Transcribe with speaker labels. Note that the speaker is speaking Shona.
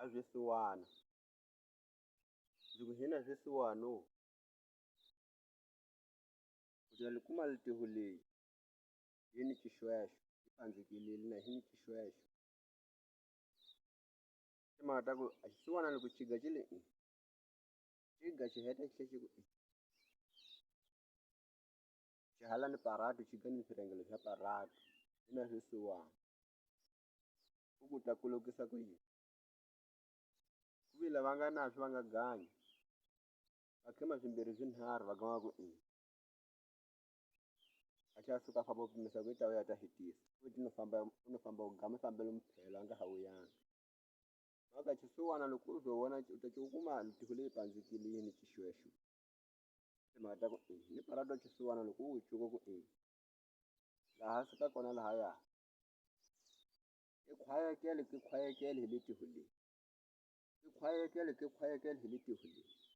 Speaker 1: a sweswiwana ndzi ku hina sweswiwani ku ta li kuma litiho leyi yi ni xixwexe yi pandzekilile na hi ni xixwexe timhaka ta ku a xisiwana loko xiga xi le xiga xi heta xi tlhe xi ku xi hala ni parato xiga ni swirhengele swa parato hi na sweswiwani ku ta ku lokisa ku yini ku vi lava nga na swi va nga gangi va khema swimbirhi swinharhu va gama ku a xa suka a famba u pimisa ku i ta vuya ta hetisa u no famba u gama fambele mphela a nga ha vuyanga mhaka xisiwana loko u byo vona u ta u kuma litiho leyi pandzekilini ni xixwexe timhaka ta ku ni parato xisiwana loko u wu cuva ku laha suka kona lahaya i khwayekele hi litiho leyi i khwayekele hi litiho leyi